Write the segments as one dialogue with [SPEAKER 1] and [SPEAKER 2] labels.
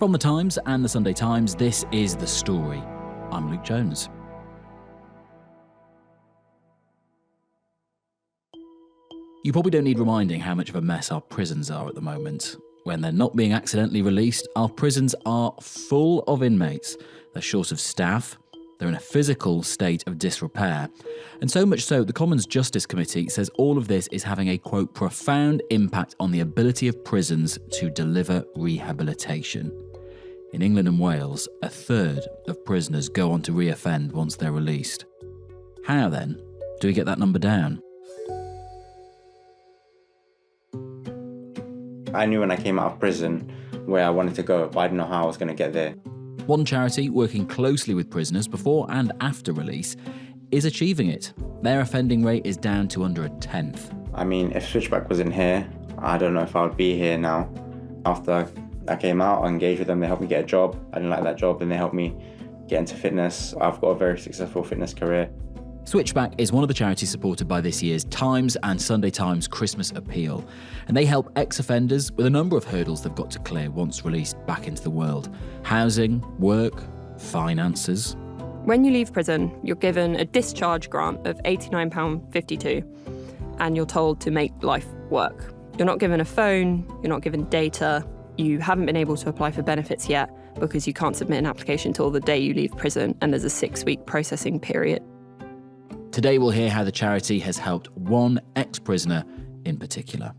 [SPEAKER 1] From the Times and the Sunday Times, this is The Story. I'm Luke Jones. You probably don't need reminding how much of a mess our prisons are at the moment. When they're not being accidentally released, our prisons are full of inmates. They're short of staff. They're in a physical state of disrepair. And so much so, the Commons Justice Committee says all of this is having a, quote, profound impact on the ability of prisons to deliver rehabilitation. In England and Wales, a third of prisoners go on to reoffend once they're released. How, then, do we get that number down?
[SPEAKER 2] I knew when I came out of prison where I wanted to go, but I didn't know how I was going to get there.
[SPEAKER 1] One charity working closely with prisoners before and after release is achieving it. Their offending rate is down to under a tenth.
[SPEAKER 2] I mean, if Switchback wasn't here, I don't know if I would be here now. After I came out, I engaged with them, they helped me get a job. I didn't like that job, and they helped me get into fitness. I've got a very successful fitness career.
[SPEAKER 1] Switchback is one of the charities supported by this year's Times and Sunday Times Christmas Appeal, and they help ex-offenders with a number of hurdles they've got to clear once released back into the world. Housing, work, finances.
[SPEAKER 3] When you leave prison, you're given a discharge grant of £89.52, and you're told to make life work. You're not given a phone, you're not given data, you haven't been able to apply for benefits yet because you can't submit an application till the day you leave prison, and there's a 6-week processing period.
[SPEAKER 1] Today we'll hear how the charity has helped one ex-prisoner in particular.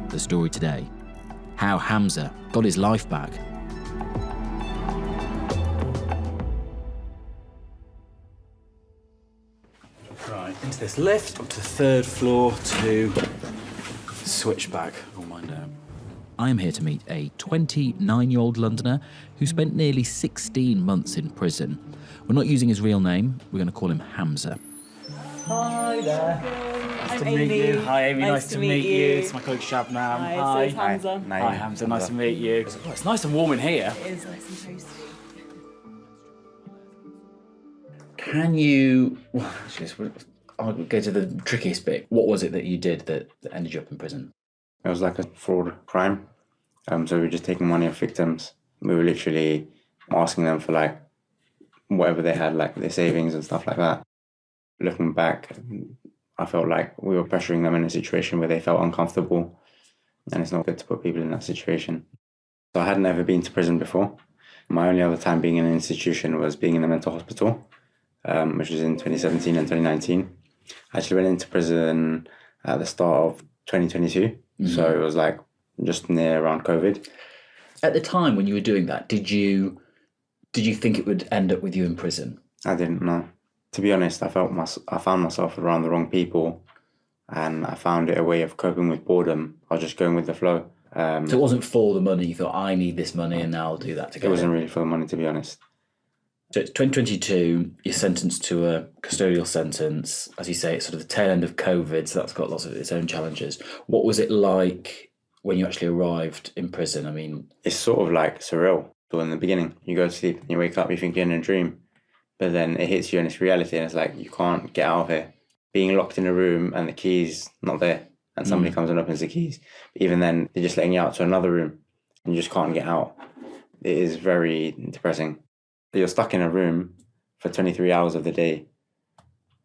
[SPEAKER 1] The story today: how Hamza got his life back.
[SPEAKER 4] Right, into this lift, up to the 3rd floor to Switchback. Oh, mind out.
[SPEAKER 1] I am here to meet a 29-year-old Londoner who spent nearly 16 months in prison. We're not using his real name, we're going to call him Hamza.
[SPEAKER 4] Hi there. Nice to meet you. Hi, Amy. Nice to meet you. It's my colleague Shabnam.
[SPEAKER 5] Hi, it's Hamza.
[SPEAKER 4] Hi, Hamza. Nice to meet you. Oh, it's nice and warm in here.
[SPEAKER 5] It is nice and toasty.
[SPEAKER 4] Can you... Well, actually, I'll go to the trickiest bit. What was it that you did that ended you up in prison?
[SPEAKER 2] It was like a fraud crime. So we were just taking money off victims. We were literally asking them for like whatever they had, like their savings and stuff like that. Looking back, I felt like we were pressuring them in a situation where they felt uncomfortable, and it's not good to put people in that situation. So I hadn't ever been to prison before. My only other time being in an institution was being in a mental hospital, which was in 2017 and 2019. I actually went into prison at the start of 2022, so it was like just near around COVID.
[SPEAKER 4] At the time when you were doing that, did you think it would end up with you in prison?
[SPEAKER 2] I didn't know. To be honest, I found myself around the wrong people, and I found it a way of coping with boredom. I was just going with the flow.
[SPEAKER 4] So it wasn't for the money. You thought, I need this money and now I'll do that together.
[SPEAKER 2] It wasn't really for the money, to be honest.
[SPEAKER 4] So it's 2022, you're sentenced to a custodial sentence. As you say, it's sort of the tail end of COVID, so that's got lots of its own challenges. What was it like when you actually arrived in prison? I mean...
[SPEAKER 2] It's sort of like surreal. So in the beginning, you go to sleep, you wake up, you think you're in a dream, but then it hits you and it's reality, and it's like, you can't get out of here. Being locked in a room and the keys not there, and somebody comes and opens the keys. Even then, they're just letting you out to another room, and you just can't get out. It is very depressing. You're stuck in a room for 23 hours of the day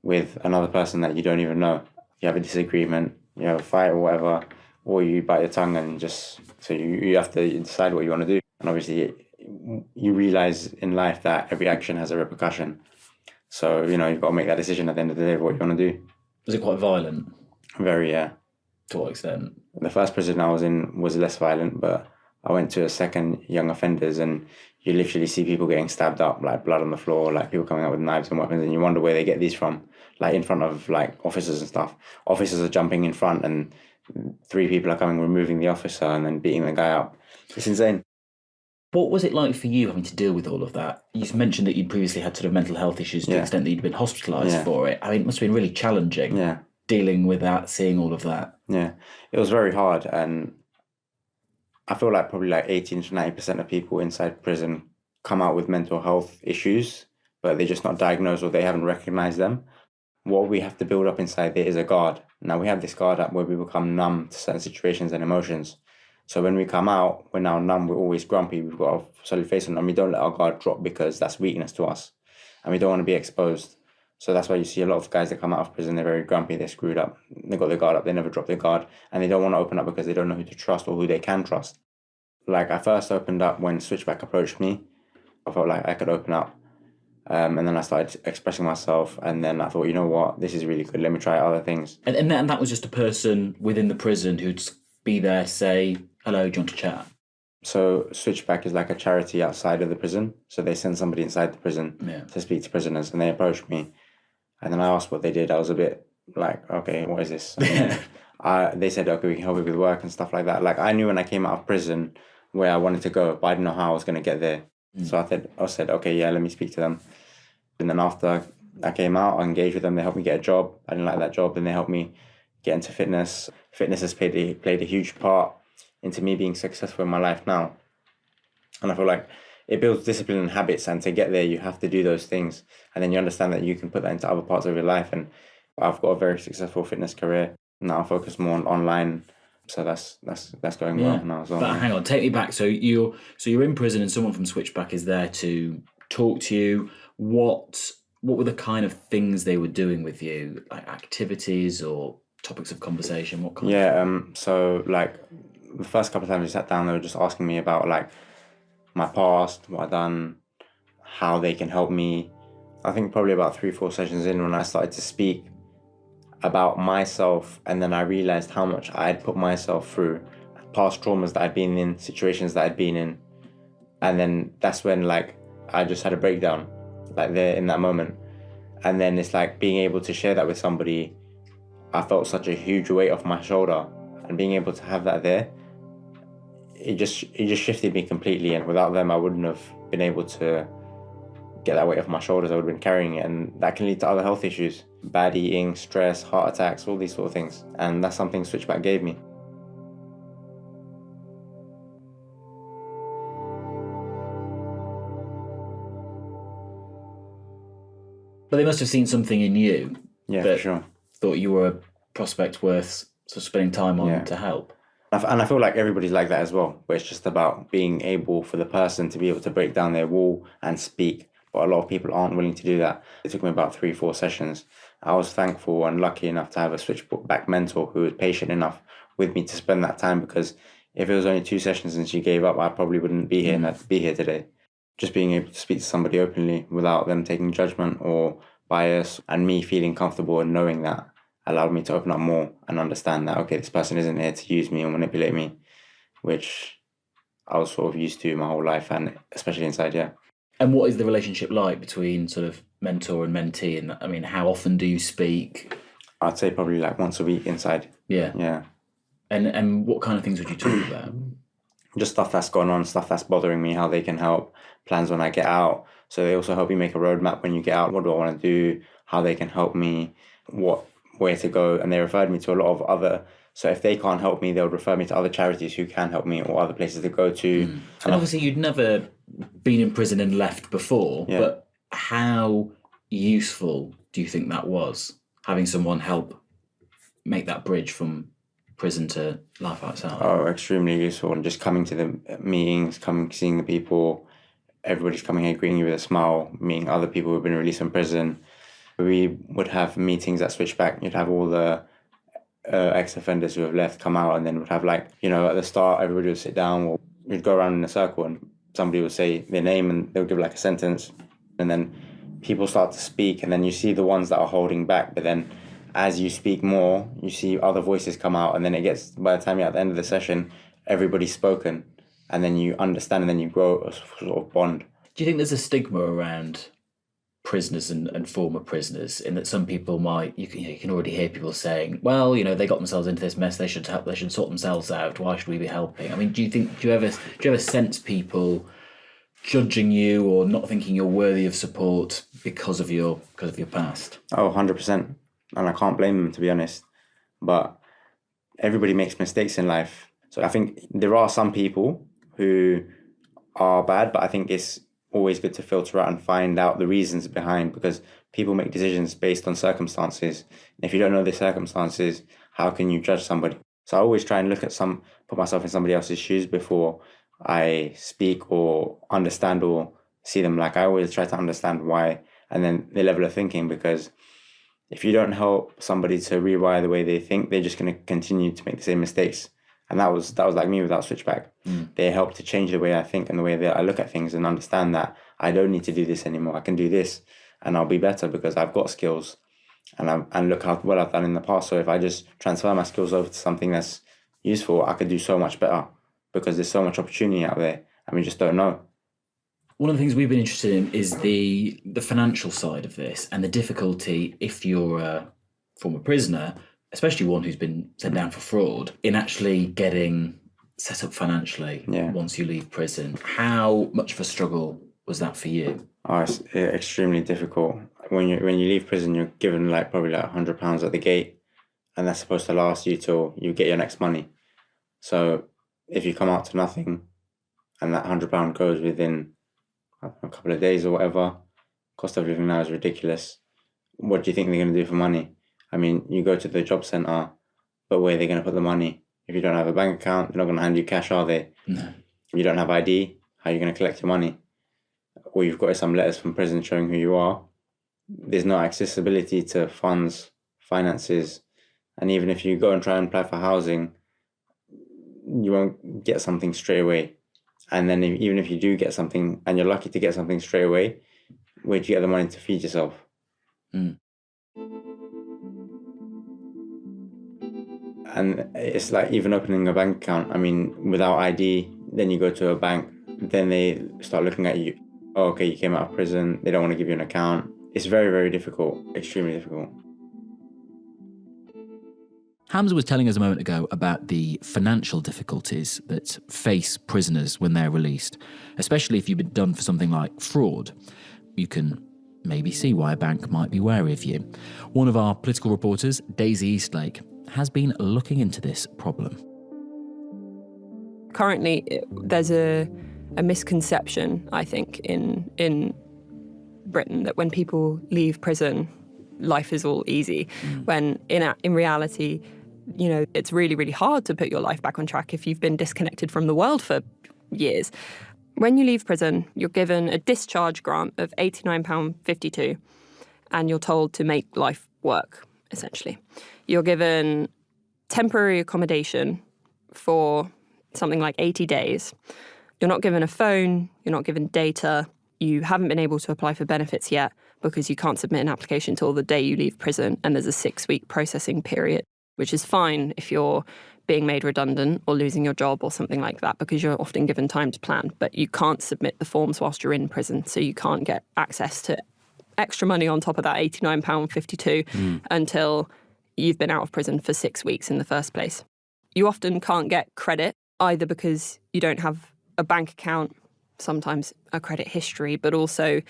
[SPEAKER 2] with another person that you don't even know. You have a disagreement, you have a fight or whatever, or you bite your tongue and just... So you have to decide what you want to do. And obviously, you realise in life that every action has a repercussion. So, you've got to make that decision at the end of the day of what you want to do.
[SPEAKER 4] Was it quite violent?
[SPEAKER 2] Very, yeah.
[SPEAKER 4] To what extent?
[SPEAKER 2] The first prison I was in was less violent, but I went to a second young offenders, and you literally see people getting stabbed up, like blood on the floor, like people coming out with knives and weapons, and you wonder where they get these from, like in front of like officers and stuff. Officers are jumping in front and 3 people are coming, removing the officer and then beating the guy up. It's insane.
[SPEAKER 4] What was it like for you having to deal with all of that? You mentioned that you'd previously had sort of mental health issues to the extent that you'd been hospitalised for it. I mean, it must have been really challenging dealing with that, seeing all of that.
[SPEAKER 2] Yeah, it was very hard, and I feel like probably like 18 to 90% of people inside prison come out with mental health issues, but they're just not diagnosed or they haven't recognized them. What we have to build up inside there is a guard. Now we have this guard up where we become numb to certain situations and emotions. So when we come out, we're now numb, we're always grumpy, we've got a solid face on, and we don't let our guard drop because that's weakness to us. And we don't want to be exposed. So that's why you see a lot of guys that come out of prison, they're very grumpy, they're screwed up, they got their guard up, they never drop their guard, and they don't want to open up because they don't know who to trust or who they can trust. Like, I first opened up when Switchback approached me. I felt like I could open up. And then I started expressing myself, and then I thought, you know what, this is really good, let me try other things.
[SPEAKER 4] And that was just a person within the prison who'd be there to say, hello, do you want to chat?
[SPEAKER 2] So Switchback is like a charity outside of the prison. So they send somebody inside the prison to speak to prisoners, and they approached me. And then I asked what they did. I was a bit like, okay, what is this? They said, okay, we can help you with work and stuff like that. Like, I knew when I came out of prison where I wanted to go, but I didn't know how I was going to get there. So I said, okay, yeah, let me speak to them. And then after I came out, I engaged with them. They helped me get a job. I didn't like that job. Then they helped me get into fitness. Fitness has played a huge part into me being successful in my life now. And I feel like it builds discipline and habits. And to get there, you have to do those things. And then you understand that you can put that into other parts of your life. And I've got a very successful fitness career. Now I focus more on online. So that's going well now as well.
[SPEAKER 4] But hang on, take me back. So you're in prison, and someone from Switchback is there to talk to you. What were the kind of things they were doing with you, like activities or topics of conversation? What kind?
[SPEAKER 2] So like the first couple of times we sat down, they were just asking me about like my past, what I've done, how they can help me. I think probably about 3-4 sessions in, when I started to speak about myself, and then I realized how much I had put myself through, past traumas that I'd been in, situations that I'd been in. And then that's when like I just had a breakdown, like there in that moment. And then it's like being able to share that with somebody, I felt such a huge weight off my shoulder, and being able to have that there, it just shifted me completely. And without them, I wouldn't have been able to get that weight off my shoulders. I would have been carrying it, and that can lead to other health issues, bad eating, stress, heart attacks, all these sort of things. And that's something Switchback gave me.
[SPEAKER 4] But they must have seen something in you.
[SPEAKER 2] Yeah, for sure.
[SPEAKER 4] Thought you were a prospect worth sort of spending time on to help.
[SPEAKER 2] And I feel like everybody's like that as well, where it's just about being able for the person to be able to break down their wall and speak. But a lot of people aren't willing to do that. It took me about 3-4 sessions. I was thankful and lucky enough to have a Switchback mentor who was patient enough with me to spend that time, because if it was only 2 sessions and she gave up, I probably wouldn't be here and I'd be here today. Just being able to speak to somebody openly without them taking judgment or bias, and me feeling comfortable and knowing that, allowed me to open up more and understand that, okay, this person isn't here to use me or manipulate me, which I was sort of used to my whole life, and especially inside,
[SPEAKER 4] And what is the relationship like between sort of mentor and mentee? And I mean, how often do you speak?
[SPEAKER 2] I'd say probably like once a week inside.
[SPEAKER 4] Yeah. And what kind of things would you talk about?
[SPEAKER 2] Just stuff that's gone on, stuff that's bothering me, how they can help, plans when I get out. So they also help you make a roadmap when you get out. What do I want to do? How they can help me? Where to go? And they referred me to a lot of other. So if they can't help me, they'll refer me to other charities who can help me, or other places to go to.
[SPEAKER 4] And obviously you'd never been in prison and left before, but how useful do you think that was, having someone help make that bridge from prison to life outside?
[SPEAKER 2] Oh, extremely useful. And just coming to the meetings, seeing the people, everybody's coming here greeting you with a smile, meeting other people who've been released from prison. We would have meetings at Switchback. You'd have all the ex-offenders who have left come out, and then we'd have like, at the start, everybody would sit down, or we'd go around in a circle and somebody would say their name and they'll give like a sentence, and then people start to speak, and then you see the ones that are holding back, but then as you speak more, you see other voices come out, and then it gets, by the time you're at the end of the session, everybody's spoken, and then you understand, and then you grow a sort of bond.
[SPEAKER 4] Do you think there's a stigma around prisoners and former prisoners, in that some people might, you can already hear people saying, well, they got themselves into this mess, they should help, they should sort themselves out, why should we be helping? I mean, do you ever sense people judging you or not thinking you're worthy of support because of your past?
[SPEAKER 2] Oh, 100%. And I can't blame them, to be honest. But everybody makes mistakes in life. So I think there are some people who are bad, but I think it's always good to filter out and find out the reasons behind, because people make decisions based on circumstances. If you don't know the circumstances, how can you judge somebody? So I always try and put myself in somebody else's shoes before I speak or understand or see them. Like, I always try to understand why, and then the level of thinking, because if you don't help somebody to rewire the way they think, they're just going to continue to make the same mistakes. And that was like me without Switchback. They helped to change the way I think and the way that I look at things, and understand that I don't need to do this anymore. I can do this and I'll be better because I've got skills, and look how well I've done in the past. So if I just transfer my skills over to something that's useful, I could do so much better, because there's so much opportunity out there and we just don't know.
[SPEAKER 4] One of the things we've been interested in is the financial side of this, and the difficulty if you're a former prisoner, especially one who's been sent down for fraud, in actually getting set up financially once you leave prison. How much of a struggle was that for you?
[SPEAKER 2] Oh, it's extremely difficult. When you leave prison, you're given probably £100 at the gate, and that's supposed to last you till you get your next money. So if you come out to nothing, and that £100 goes within a couple of days or whatever, cost of living now is ridiculous. What do you think they're going to do for money? I mean, you go to the job centre, but where are they going to put the money? If you don't have a bank account, they're not going to hand you cash, are they?
[SPEAKER 4] No.
[SPEAKER 2] If you don't have ID, how are you going to collect your money? All you've got is some letters from prison showing who you are. There's no accessibility to funds, finances, and even if you go and try and apply for housing, you won't get something straight away. And then even if you do get something, and you're lucky to get something straight away, where do you get the money to feed yourself? And it's like even opening a bank account. I mean, without ID, then you go to a bank, then they start looking at you. Oh, okay, you came out of prison. They don't want to give you an account. It's very, very difficult, extremely difficult.
[SPEAKER 1] Hamza was telling us a moment ago about the financial difficulties that face prisoners when they're released, especially if you've been done for something like fraud. You can maybe see why a bank might be wary of you. One of our political reporters, Daisy Eastlake, has been looking into this problem.
[SPEAKER 3] Currently, there's a misconception, I think, in Britain that when people leave prison, life is all easy. When in reality, it's really, really hard to put your life back on track if you've been disconnected from the world for years. When you leave prison, you're given a discharge grant of £89.52, and you're told to make life work, essentially. You're given temporary accommodation for something like 80 days. You're not given a phone, you're not given data, you haven't been able to apply for benefits yet because you can't submit an application until the day you leave prison, and there's a 6-week processing period, which is fine if you're being made redundant or losing your job or something like that, because you're often given time to plan, but you can't submit the forms whilst you're in prison, so you can't get access to extra money on top of that £89.52 until you've been out of prison for 6 weeks in the first place. You often can't get credit, either because you don't have a bank account, sometimes a credit history, but also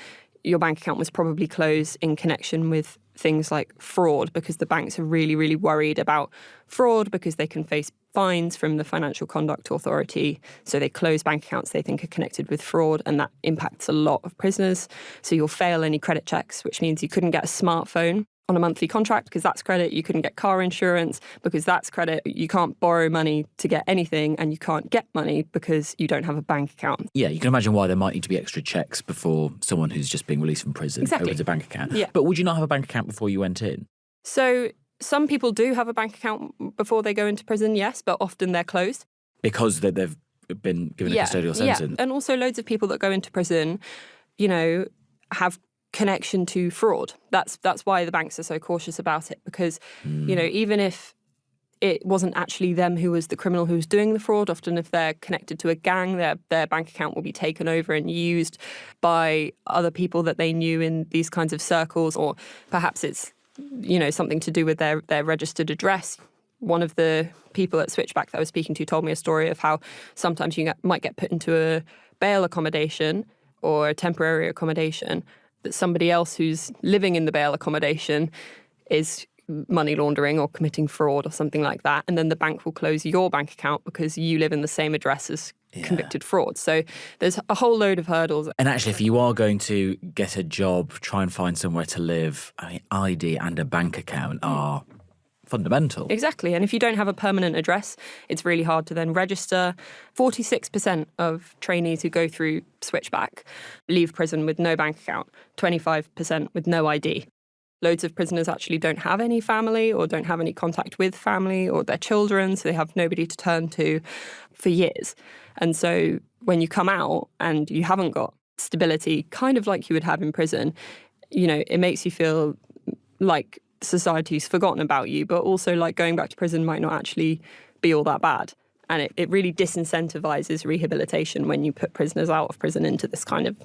[SPEAKER 3] your bank account was probably closed in connection with things like fraud, because the banks are really, really worried about fraud because they can face fines from the Financial Conduct Authority. So they close bank accounts they think are connected with fraud, and that impacts a lot of prisoners. So you'll fail any credit checks, which means you couldn't get a smartphone on a monthly contract because that's credit. You couldn't get car insurance because that's credit. You can't borrow money to get anything, and you can't get money because you don't have a bank account.
[SPEAKER 1] Yeah, you can imagine why there might need to be extra checks before someone who's just being released from prison opens a bank account.
[SPEAKER 3] Yeah.
[SPEAKER 1] But would you not have a bank account before you went in?
[SPEAKER 3] So some people do have a bank account before they go into prison, yes, but often they're closed.
[SPEAKER 1] Because they've been given a custodial sentence?
[SPEAKER 3] Yeah, and also loads of people that go into prison, have connection to fraud. That's why the banks are so cautious about it, because, even if it wasn't actually them who was the criminal who was doing the fraud, often if they're connected to a gang, their bank account will be taken over and used by other people that they knew in these kinds of circles, or perhaps it's, something to do with their registered address. One of the people at Switchback that I was speaking to told me a story of how sometimes you might get put into a bail accommodation or a temporary accommodation, that somebody else who's living in the bail accommodation is money laundering or committing fraud or something like that. And then the bank will close your bank account because you live in the same address as convicted fraud. So there's a whole load of hurdles.
[SPEAKER 1] And actually, if you are going to get a job, try and find somewhere to live, I mean, ID and a bank account are fundamental.
[SPEAKER 3] Exactly. And if you don't have a permanent address, it's really hard to then register. 46% of trainees who go through Switchback leave prison with no bank account, 25% with no ID. Loads of prisoners actually don't have any family or don't have any contact with family or their children, so they have nobody to turn to for years. And so when you come out and you haven't got stability, kind of like you would have in prison, you know, it makes you feel like society's forgotten about you, but also like going back to prison might not actually be all that bad. And it really disincentivizes rehabilitation when you put prisoners out of prison into this kind of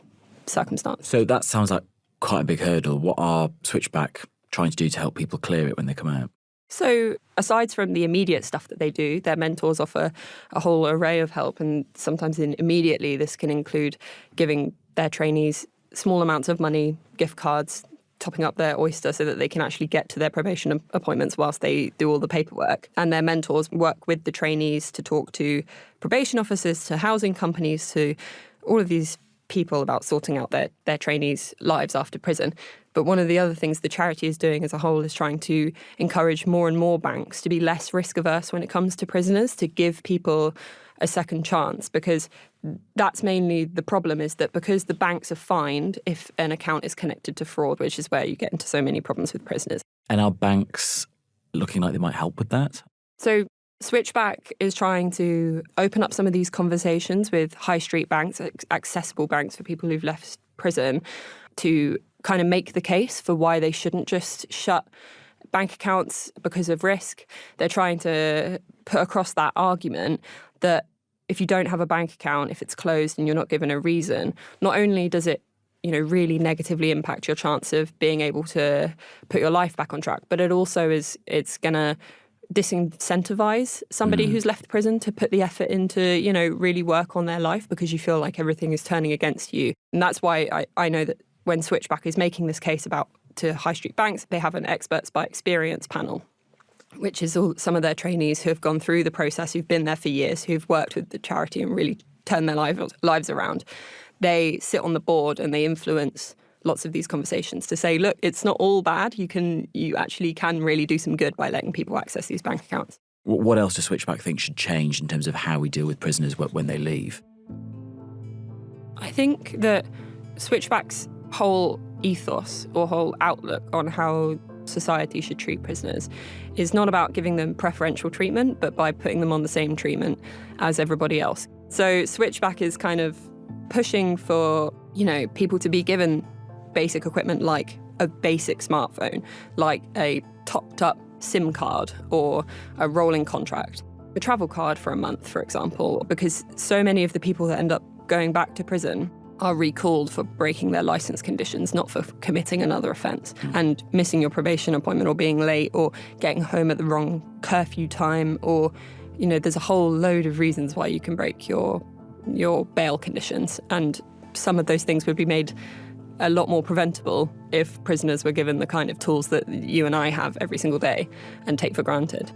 [SPEAKER 3] circumstance.
[SPEAKER 1] So that sounds like quite a big hurdle. What are Switchback trying to do to help people clear it when they come out?
[SPEAKER 3] So aside from the immediate stuff that they do, their mentors offer a whole array of help. And sometimes immediately this can include giving their trainees small amounts of money, gift cards, topping up their oyster so that they can actually get to their probation appointments whilst they do all the paperwork. And their mentors work with the trainees to talk to probation officers, to housing companies, to all of these people about sorting out their trainees' lives after prison. But one of the other things the charity is doing as a whole is trying to encourage more and more banks to be less risk-averse when it comes to prisoners, to give people a second chance, because that's mainly the problem, is that because the banks are fined if an account is connected to fraud, which is where you get into so many problems with prisoners.
[SPEAKER 1] And are banks looking like they might help with that?
[SPEAKER 3] So Switchback is trying to open up some of these conversations with high street banks, accessible banks for people who've left prison, to kind of make the case for why they shouldn't just shut bank accounts because of risk. They're trying to put across that argument that if you don't have a bank account, if it's closed and you're not given a reason, not only does it, you know, really negatively impact your chance of being able to put your life back on track, but it also it's going to disincentivize somebody who's left prison to put the effort into, you know, really work on their life, because you feel like everything is turning against you. And that's why I know that when Switchback is making this case to high street banks, they have an experts by experience panel, which is some of their trainees who have gone through the process, who've been there for years, who've worked with the charity and really turned their lives around. They sit on the board and they influence lots of these conversations to say, look, it's not all bad. You actually can really do some good by letting people access these bank accounts.
[SPEAKER 1] What else does Switchback think should change in terms of how we deal with prisoners when they leave?
[SPEAKER 3] I think that Switchback's whole ethos or whole outlook on how society should treat prisoners is not about giving them preferential treatment, but by putting them on the same treatment as everybody else. So Switchback is kind of pushing for, you know, people to be given basic equipment like a basic smartphone, like a topped-up SIM card or a rolling contract, a travel card for a month, for example, because so many of the people that end up going back to prison are recalled for breaking their licence conditions, not for committing another offence. And missing your probation appointment or being late or getting home at the wrong curfew time, or, you know, there's a whole load of reasons why you can break your bail conditions. And some of those things would be made a lot more preventable if prisoners were given the kind of tools that you and I have every single day and take for granted.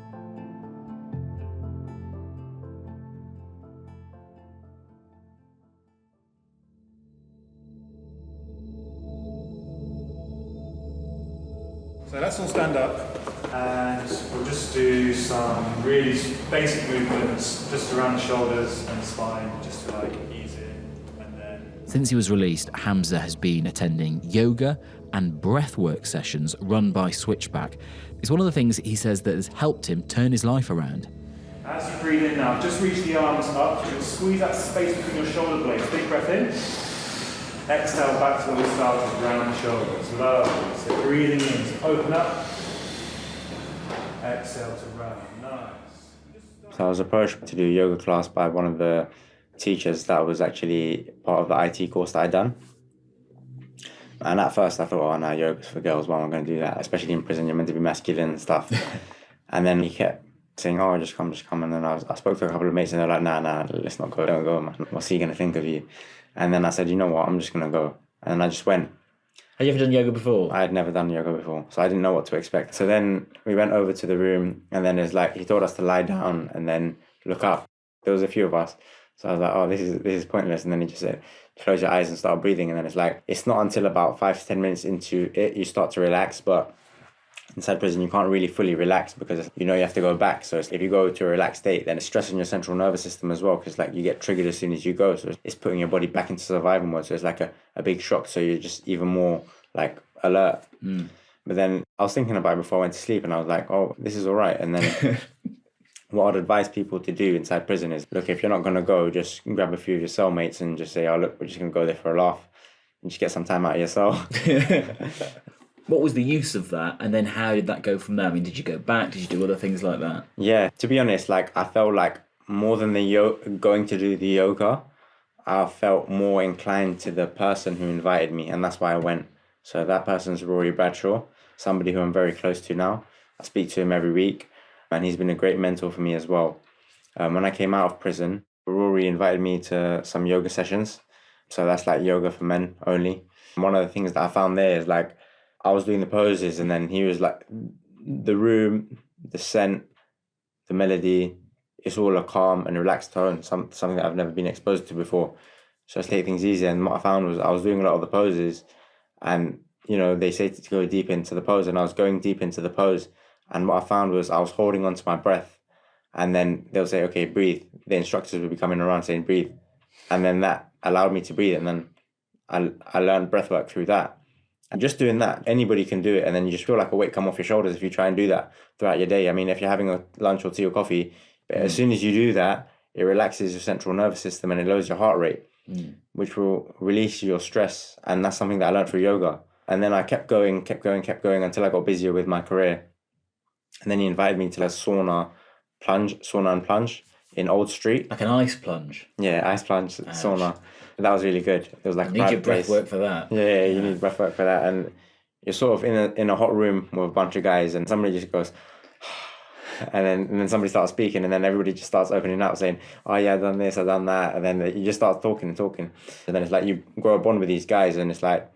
[SPEAKER 6] So let's all stand up and we'll just do some really basic movements just around the shoulders and the spine, just to like ease it. And then
[SPEAKER 1] Since he was released, Hamza has been attending yoga and breathwork sessions run by Switchback. It's one of the things he says that has helped him turn his life around.
[SPEAKER 6] as you breathe in now, just reach the arms up. You'll squeeze that space between your shoulder blades. Big breath in. Exhale back to where we started, round the shoulders. Lovely. So breathing in, so open up. Exhale to round. Nice.
[SPEAKER 2] So I was approached to do a yoga class by one of the teachers that was actually part of the IT course that I'd done. And at first I thought, oh no, yoga's for girls, why am I going to do that? Especially in prison, you're meant to be masculine and stuff. And then he kept saying, oh, just come. And then I spoke to a couple of mates and they're like, nah, let's not go, don't go, man. What's he going to think of you? And then I said, you know what, I'm just going to go. And then I just went.
[SPEAKER 4] Have you ever done yoga before?
[SPEAKER 2] I had never done yoga before, so I didn't know what to expect. So then we went over to the room and then he told us to lie down and then look up. There was a few of us. So I was like, oh, this is pointless. And then he just said, close your eyes and start breathing. And then it's like, it's not until about 5 to 10 minutes into it you start to relax. But inside prison, you can't really fully relax because you have to go back. So if you go to a relaxed state, then it's stressing your central nervous system as well, because like you get triggered as soon as you go. So it's putting your body back into survival mode. So it's like a big shock. So you're just even more like alert. But then I was thinking about it before I went to sleep, and I was like, oh, this is all right. And then what I'd advise people to do inside prison is, look, if you're not going to go, just grab a few of your cellmates and just say, oh, look, we're just going to go there for a laugh and just get some time out of your cell.
[SPEAKER 4] What was the use of that? And then how did that go from there? I mean, did you go back? Did you do other things like that?
[SPEAKER 2] Yeah, to be honest, like I felt like more than going to do the yoga, I felt more inclined to the person who invited me, and that's why I went. So that person's Rory Bradshaw, somebody who I'm very close to now. I speak to him every week, and he's been a great mentor for me as well. When I came out of prison, Rory invited me to some yoga sessions. So that's like yoga for men only. One of the things that I found there is like, I was doing the poses, and then he was like, the room, the scent, the melody, it's all a calm and relaxed tone, something that I've never been exposed to before. So I take things easy. And what I found was I was doing a lot of the poses, and they say to go deep into the pose, and I was going deep into the pose. And what I found was I was holding on to my breath, and then they'll say, okay, breathe. The instructors would be coming around saying, breathe. And then that allowed me to breathe. And then I learned breath work through that. And just doing that, anybody can do it. And then you just feel like a weight come off your shoulders if you try and do that throughout your day. I mean, if you're having a lunch or tea or coffee, but as soon as you do that, it relaxes your central nervous system and it lowers your heart rate, which will release your stress. And that's something that I learned through yoga. And then I kept going until I got busier with my career. And then he invited me to a sauna and plunge in Old Street.
[SPEAKER 4] Like an ice plunge?
[SPEAKER 2] Yeah, ice plunge, sauna. That was really good. It was like
[SPEAKER 4] you need your breath work for that.
[SPEAKER 2] Yeah, you need breath work for that. And you're sort of in a hot room with a bunch of guys, and somebody just goes, and then somebody starts speaking, and then everybody just starts opening up saying, oh yeah, I've done this, I've done that. And then you just start talking. And then it's like you grow a bond with these guys, and it's like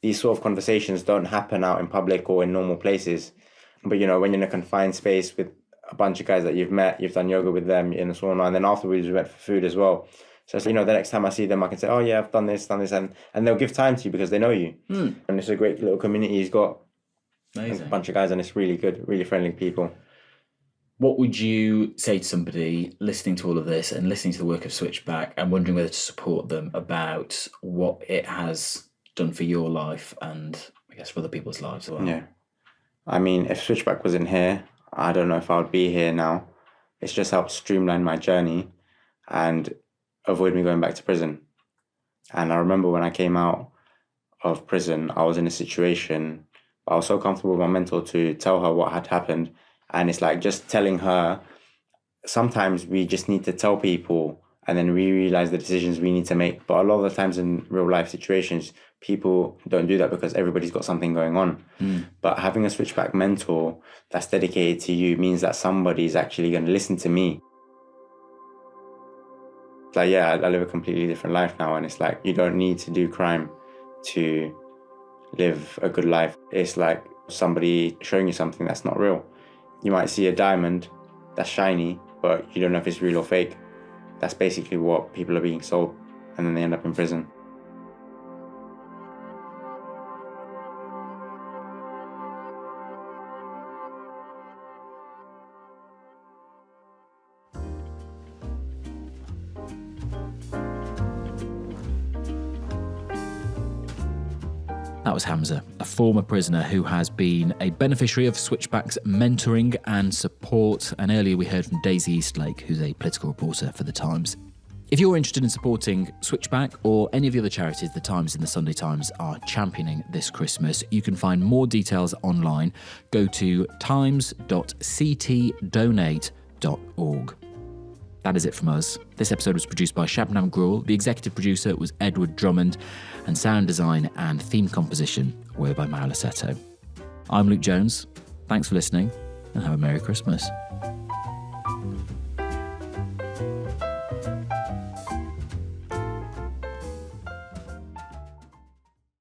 [SPEAKER 2] these sort of conversations don't happen out in public or in normal places. But when you're in a confined space with a bunch of guys that you've met, you've done yoga with them in the sauna, and then afterwards we went for food as well. So the next time I see them, I can say, oh yeah, I've done this, and they'll give time to you because they know you. And it's a great little community he's got.
[SPEAKER 4] Amazing.
[SPEAKER 2] A bunch of guys, and it's really good, really friendly people.
[SPEAKER 4] What would you say to somebody listening to all of this and listening to the work of Switchback and wondering whether to support them about what it has done for your life and I guess for other people's lives as well?
[SPEAKER 2] Yeah. I mean, if Switchback wasn't here, I don't know if I would be here now. It's just helped streamline my journey and avoid me going back to prison. And I remember when I came out of prison, I was in a situation, I was so comfortable with my mentor to tell her what had happened. And it's like just telling her, sometimes we just need to tell people and then we realize the decisions we need to make. But a lot of the times in real life situations, people don't do that because everybody's got something going on. But having a Switchback mentor that's dedicated to you means that somebody's actually going to listen to me. Like, yeah, I live a completely different life now, and it's like you don't need to do crime to live a good life. It's like somebody showing you something that's not real. You might see a diamond that's shiny, but you don't know if it's real or fake. That's basically what people are being sold, and then they end up in prison.
[SPEAKER 1] That was Hamza, a former prisoner who has been a beneficiary of Switchback's mentoring and support. And earlier we heard from Daisy Eastlake, who's a political reporter for The Times. If you're interested in supporting Switchback or any of the other charities The Times and the Sunday Times are championing this Christmas, you can find more details online. Go to times.ctdonate.org. That is it from us. This episode was produced by Shabnam Gruel. The executive producer was Edward Drummond, and sound design and theme composition were by Mauro Lassetto. I'm Luke Jones. Thanks for listening, and have a Merry Christmas.